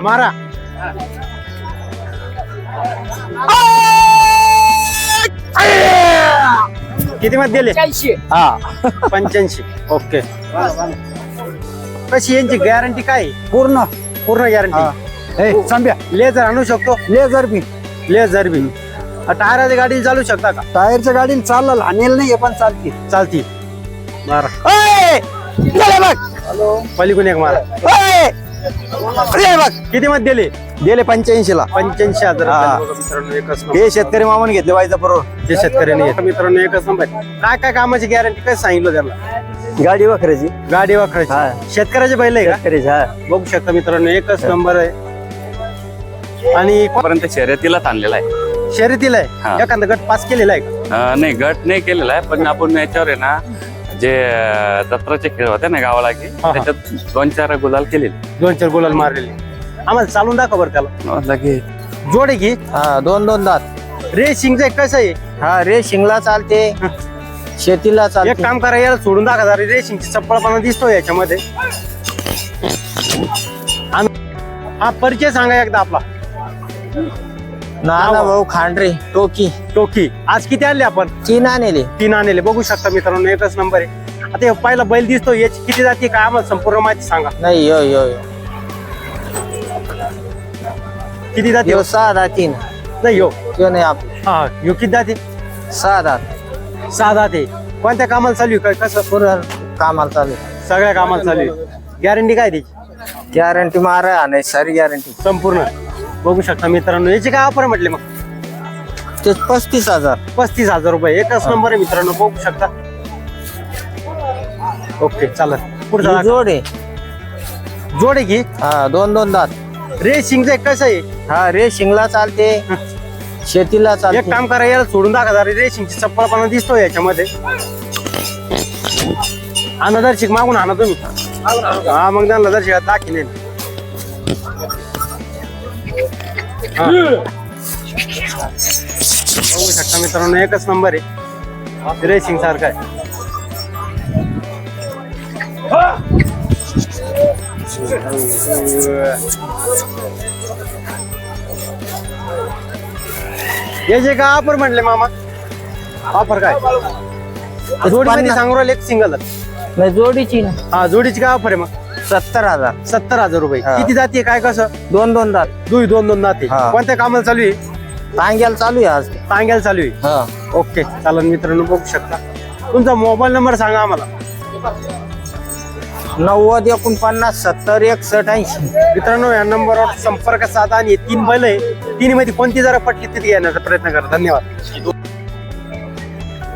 मारा. किती मध्ये दिले? 85. हा 85. ओके. कशी यांची गॅरंटी काय? पूर्ण पूर्ण गॅरंटी. ए संभ्या लेझर आणू शकतो? लेझर बी लेझर बी. टायराच्या गाडी चालू शकता का? टायरच्या गाडीला चाललं हानेल नाही पण चालते. चालती. मारा. हॅलो पलीकडून एक मारा. किती मध्ये दिले? गेले 85 ला. 85,000. हा. मित्रांनो एकच नंबर. हे शेतकरी मामाने घेतले वायचा बरोबर. ते शेतकऱ्यांनी घेतलं. मित्रांनो एकच नंबर. काय काय कामाची गॅरंटी काय सांगितलं त्याला? गाडी वखराची. गाडी हा. वाखरायची. शेतकऱ्याचे बैल आहे का? शेतकरीची हा. बघू शकता मित्रांनो एकच नंबर आहे. आणि पर्यंत शर्यतीलाच आणलेला आहे. शर्यतीला हा. आहे एखादा गट पास केलेला आहे का? नाही गट नाही केलेला आहे, पण आपण याच्यावर आहे ना जे जत्राचे खेळ होते ना गावाला की हा. त्याच्यात 2-4 गुलाल केलेले. 2-4 गुलाल मारलेले. आम्हाला चालून दाखव बरं त्याला. लगे जोडे की हा 2-2 दात. रेसिंगचं कसं आहे? हा रेसिंगला चालते शेतीला एक चालते. काम करा याला सोडून दाखवा जरा. रेसिंगची चप्पळपणा दिसतोय याच्यामध्ये. हा परिचय सांगा एकदा आपला. नाना भाऊ खांडरे टोकी. टोकी. आज किती आणले आपण? 3 आणले. 3 आणले. बघू शकता मित्रांनो एकच नंबर आहे. आता हे पहिला बैल दिसतो याची किती जाती काय आम्हाला संपूर्ण माहिती सांगा. नाही यो यो यो किती जाती? यो 6 दाती ना. नाही हो. त्यो नाही आपलं. हा यो किती जाती? 6 दात. 6 जाते. कोणत्या कामाला चालू आहे? काय कसं? पूर्ण कामाला चालू आहे. सगळ्या कामाला चालू आहे. गॅरंटी काय त्याची? गॅरंटी मारा नाही सारी गॅरंटी. संपूर्ण. बघू शकता मित्रांनो याचे काय ऑफर म्हटले मग? ते 35,000. 35,000 रुपये. एकच नंबर आहे मित्रांनो. बघू शकता. ओके चालेल. पुढचा ही दाखव. जोड आहे. जोडे की हा 2-2 दात. रेसिंगचं कसं आहे? हा रेसिंगला चालते शेतीला एक चालते. काम करा याला सोडून दाखवा जरा. रेसिंगची चप्पळपणा दिसतोय याच्यामध्ये. आणा दर्शक मागून आणा तुम्ही. हा मग त्यांना दर्शक दाखिने. बघू शकता मित्रांनो एकच नंबर आहे. रेसिंग सारखा आहे. याचे का ऑफर म्हटले मामा? ऑफर काय? जोडीमध्ये सांगू राहिले एक सिंगल. नाही जोडीची ना. हा जोडीची काय ऑफर आहे मग? 70,000. 70,000 रुपये. हा. किती जाती काय कसं? 2-2 दात. 2-2 जाते. हा. कोणत्या कामाला चालू आहे? टांग्याला चालू आहे आज. टांग्याला चालू आहे. हा ओके चालेल मित्रांनो. बघू शकता. तुमचा मोबाईल नंबर सांगा आम्हाला. 90 49 70 61 80. मित्रांनो या नंबरवर संपर्क साधा. आणि 3 बैल आहे. 3 मध्ये कोणती जरा पटली तिथे घेण्याचा प्रयत्न करा. धन्यवाद.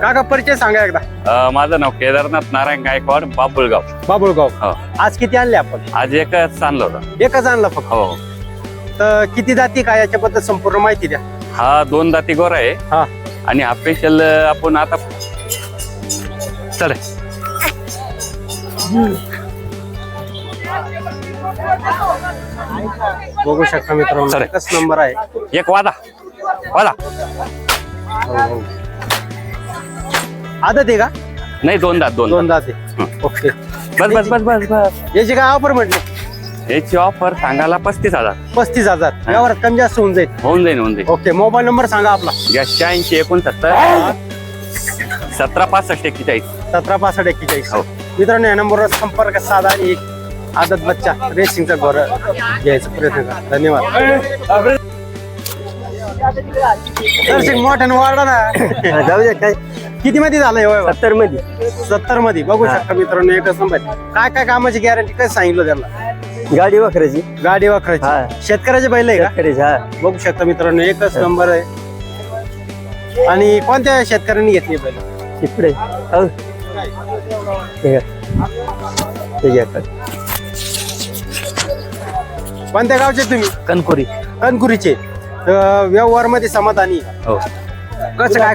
काका परिचय सांगा एकदा. माझं नाव केदारनाथ नारायण गायकवाड, बाबुळगाव. बाबुळगाव. हो. आज किती आणले आपण? आज एकच आणलं होतं. एकच आणला फक्त. हो. तर किती जाती काय याच्याबद्दल संपूर्ण माहिती द्या. हा 2 दाती गोरा आहे. हा. आणि हा स्पेशल आपण आता चल बघू शकता मित्रांनो सर. एकच नंबर आहे. एक वादा वादा आदत आहे का? नाही 2 दात 2 2 दात आहे. ओके. बस बस बस बस बस. याची काय ऑफर म्हटली? याची ऑफर सांगायला 35,000. 35,000. यावर कमी जास्त होऊन जाईल. होऊन जाईल. ओके. मोबाईल नंबर सांगा आपला. 86 69 17 65 41. 17 65 41. हो. मित्रांनो या नंबरवर संपर्क साधा आणि एक आदत बच्चा रेसिंगचा घोर घ्यायचा प्रयत्न करा. धन्यवाद. दर्शक मोठ्यानं वाढला ना. जाऊ दे काय. किती मध्ये झालंय? 70 मध्ये. 70 मध्ये. बघू शकता मित्रांनो एकच नंबर. काय काय कामाची गॅरंटी काय सांगितलं त्याला? गाडी वखराची. गाडी वाखरायची. हा. शेतकऱ्याचे बैल आहे का? शेतकरीची हा. बघू शकता मित्रांनो एकच नंबर आहे. आणि कोणत्या शेतकऱ्यांनी घेतली बैल? इकडे हो. ठीक आहे. ठीक आहे. कोणत्या गावचे तुम्ही? कणकुरी. कणकुरीचे. व्यवहार मध्ये समाधानी आहे. हो. कसं काय?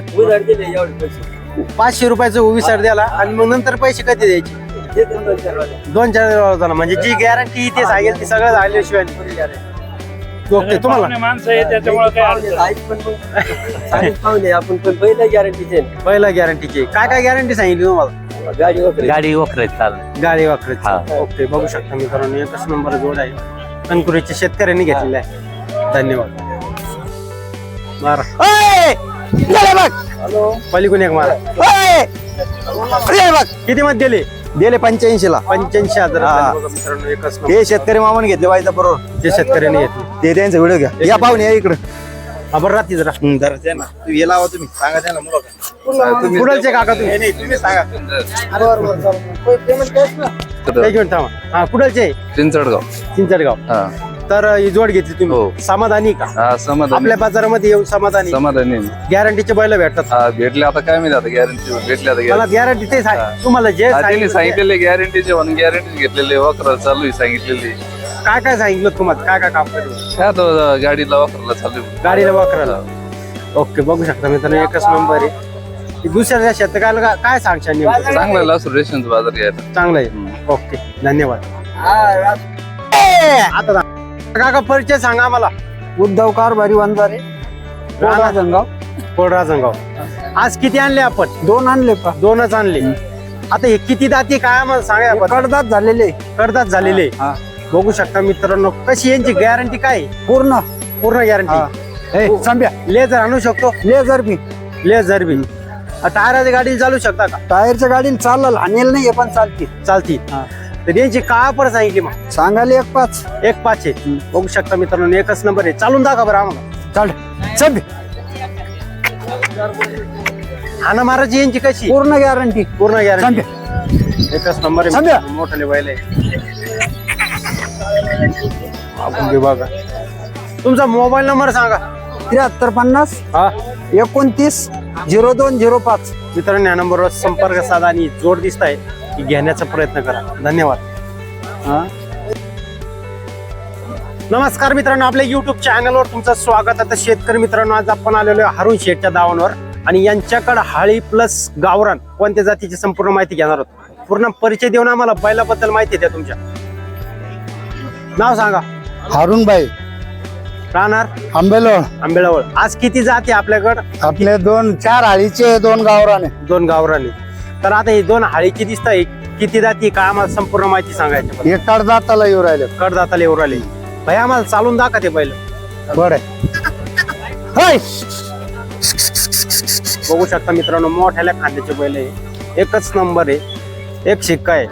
500 रुपयाचं विसर द्याला आणि मग नंतर पैसे कधी द्यायचे? 2-4 जण. म्हणजे जी गॅरंटी ते सांगेल ती सगळं झाल्याशिवाय. ओके. तुम्हाला माणसं आहे त्याच्यामुळे काय आपण पण पहिल्या गॅरंटीचे. पहिला गॅरंटीची काय गॅरंटी सांगितली तुम्हाला? गाडी वखराची चालू. गाडी वापरायची. ओके. बघू शकता मित्रांनो एकच नंबर जोड आहे. अंकुरीच्या शेतकऱ्यांनी घेतलेला आहे. धन्यवाद. मारा पलीकडून एक मारा. किती मध्ये दिले? दिले 85 ला. 85,000. हा. बघा मित्रांनो, एकच नंबर. हे शेतकरी मामाने घेतले वायदा बरोबर. जे शेतकऱ्यांनी घेतले ते त्यांचा व्हिडिओ घ्या. या पाहुणे या इकडे. आपण राहते जरा हे लावा तुम्ही सांगा त्यांना मुलं. कुडालचे काका तुम्ही? तुम्ही सांगा. एक मिनिट थांबा. हा, कुडालचे? चिंचडगाव. चिंचडगाव. हा तर ही जोड घेतली हो. तुम्ही, समाधानी का? हा समाधानी आपल्या बाजारामध्ये येऊन समाधानी? समाधानी. गॅरंटीचे बैल भेटतात? हा भेटले आता काय माहिती आता गॅरंटी भेटले आता मला गॅरंटी तेच आहे तुम्हाला जे त्यांनी सांगितलं. सांगितलेले गॅरंटीचे म्हणून गॅरंटी घेतलेले वखरा चालू आहे सांगितलेली. काय काय सांगितलं तुम्हाला? काय काय काम केलं? काय तो गाडीला वखराला चालू आहे. गाडीला वाकराला. ओके, बघू शकता मित्रांनो, एकच नंबर आहे. दुसऱ्या शेतकऱ्याला काय सांगशाल नेमकं? चांगला लासूर रेशनचा बाजार घ्यायला. चांगलं आहे. ओके, धन्यवाद. आता काका परिचय सांगा आम्हाला. उद्धव कारभारी वंजारे राजगाव. राजगाव. आज किती आणले आपण? 2 आणले का? 2च आणले. आता हे किती दाती काय आम्हाला सांगा आपण. कडदात झालेले. करतात झालेले. हा. बघू शकता मित्रांनो, कशी यांची गॅरंटी काय आहे? पूर्ण पूर्ण गॅरंटी. संभ्या लेझर आणू शकतो? लेझर बी. लेझर बी. टायराच्या गाडीला चालू शकता का? टायरच्या गाडीने चालल हानेल नाही पण चालते. चालती. हा. तर यांची का पण सांगितली मग? सांगायला 1.5. 1.5 आहे. बघू शकता मित्रांनो, एकच नंबर आहे. चालून दाखवा बरं आम्हाला. चाल संभ्या हाना माराची यांची कशी? पूर्ण गॅरंटी. पूर्ण गॅरंटी. संभ्या एकच नंबर आहे सांगा. मित्रांनो, मोठाले बैल आहे. आपण घेऊ बघा. तुमचा मोबाईल नंबर सांगा. 7350 हा 29 0205. मित्रांनो, या नंबरवर संपर्क साधा आणि जोड दिसत आहे की घेण्याचा प्रयत्न करा. धन्यवाद. नमस्कार मित्रांनो, आपल्या युट्यूब चॅनलवर तुमचं स्वागत. आता शेतकरी मित्रांनो, आज आपण आलेलो आहे हरुण शेठच्या दावणवर आणि यांच्याकडे हाळी प्लस गावरान कोणत्या जातीची संपूर्ण माहिती घेणार आहोत. पूर्ण परिचय देऊन आम्हाला बैलाबद्दल माहिती द्या. तुमच्या नाव सांगा. हारुणबाई राहणार आंबेलोळ. आंबेळावळ. आज किती जाती आपल्याकडं? आपले 4 हाळीचे 2 गावराने. 2 गावरानी. तर आता ही 2 हाळीची दिसत आहे, किती जाती काय आम्हाला संपूर्ण माहिती सांगायची. एक कडदाताला येऊ राहिले. कडदाताला येऊ राहिले. भाई आम्हाला चालून दाखवा ते बैल. बरं बघू शकता मित्रांनो, मोठ्याल्या खांद्याचे बैल आहे. एकच नंबर आहे. एक शिक्का आहे.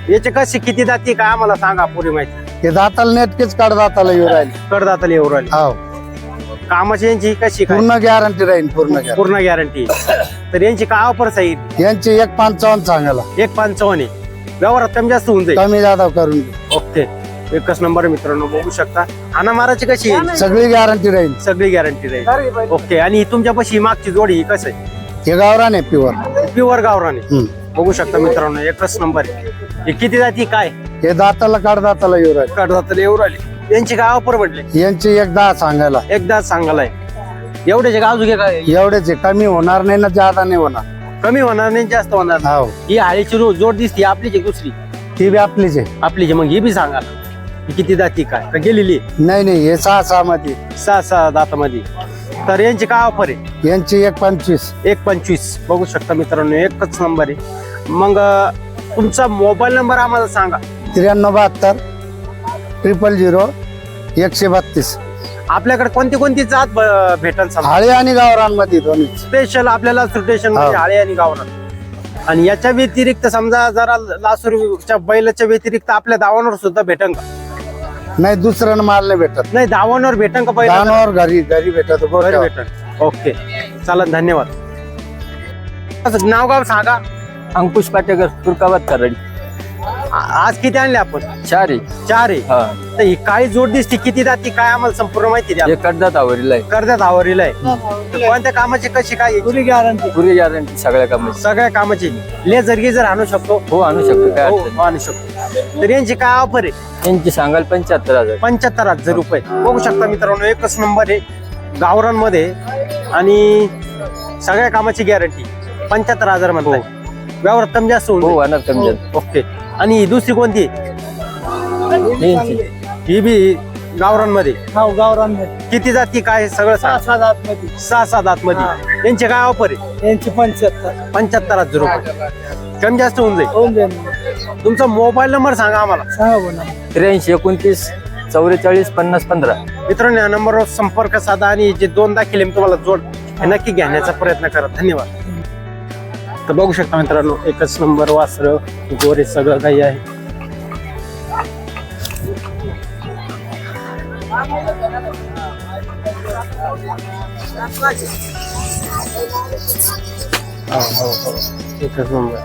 याचे कशी किती जाती काय आम्हाला सांगा पुरी माहिती. ते दाताला नेटकेच कडदाताला येऊ राहिले. कडदाताला येऊ राहिले. हो कामाची यांची कशी काय? पूर्ण गॅरंटी राहील. पूर्ण पूर्ण गॅरंटी. तर यांची काय ऑफर सांगितली? यांची 1.55 सांगायला. 1.55 आहे. व्यवहारात कमी जास्त होऊन जाईल. कमी जादा करून देऊ. ओके, एकच नंबर मित्रांनो, बघू शकता. हाना माराची कशी आहे? सगळी गॅरंटी राहील. सगळी गॅरंटी राहील. ओके, आणि तुमच्यापाशी मागची जोडी ही कसं आहे? हे गावराने प्युअर. प्युअर गावराने. बघू शकता मित्रांनो, एकच नंबर आहे. हे किती जाती काय? हे दाताला कडदाताला येऊ राहिले. कडदाताला येऊ राहिले. यांची काय ऑफर म्हटले? यांची 1.10 सांगायला. एकदा सांगालाय. एवढ्याचे गाव घे काय? एवढेच आहे. कमी होणार नाही ना जादा नाही होणार. कमी होणार नाही, जास्त होणार नाही. हो ही हाळीची जोड दिसते आपलीच आहे दुसरी? ती बी आपलीच आहे. आपलीच. मग ही बी सांगा ना, ही किती जाती काय का गेलेली? नाही हे 6 मध्ये. 6 दातामध्ये. तर यांची काय ऑफर आहे? यांची 1.25. 1.25. बघू शकता मित्रांनो, एकच नंबर आहे. मग तुमचा मोबाईल नंबर आम्हाला सांगा. 9372 000 132. आपल्याकडे कोणती कोणती जात भेटल सांगा. हाळी आणि गावरांमध्ये दोन्ही. स्पेशल आपल्याला सुटेशन मध्ये हाळे आणि गावरान. आणि याच्या व्यतिरिक्त समजा जरा लासूरच्या बैलाच्या व्यतिरिक्त आपल्या दावणवर सुद्धा भेटन का? नाही दुसऱ्यानं माल नाही भेटत. नाही, दावणवर भेटन का? बैल दानवर घरी भेटत. घरी भेटन. ओके, चालेल, धन्यवाद. नाव गाव सांगा. अंकुश पाटेकर तुर्काबाद खराडी. आज किती आणले आपण? 4 4 आहे. तर ही काळी जोड दिसते, किती जाती काय आम्हाला संपूर्ण माहिती द्या. कर्जात आवरीला आहे. कर्जात आवरीला आहे. तर कोणत्या कामाची कशी काय? पुरी गॅरंटी सगळ्या कामाची. सगळ्या कामाची. लेझर गिझर आणू शकतो? हो आणू शकतो. काय हो, आणू शकतो. तर यांची काय ऑफर आहे? यांची सांगाल 75,000. 75,000 रुपये. बघू शकता मित्रांनो, एकच नंबर आहे गावरांमध्ये आणि सगळ्या कामाची गॅरंटी. 75,000 म्हणताय. व्यवहार कमी जास्त होऊन हो जाईल. कमी. ओके, आणि ही दुसरी कोणती? ही बी गावरांमध्ये. किती जाती काय सगळं? 6 दात मध्ये. यांची काय ऑफर आहे? यांची 75. 75,000 रुपये. कमी जास्त होऊन जाईल. तुमचा मोबाईल नंबर सांगा आम्हाला. 83 29 44 50 15. मित्रांनो या नंबरवर संपर्क साधा आणि जे 2 दाखिले मी तुम्हाला जोड हे नक्की घेण्याचा प्रयत्न करा. धन्यवाद. तर बघू शकता मित्रांनो एकच नंबर वासर गोरे सगळं काही आहे. हो, एकच नंबर.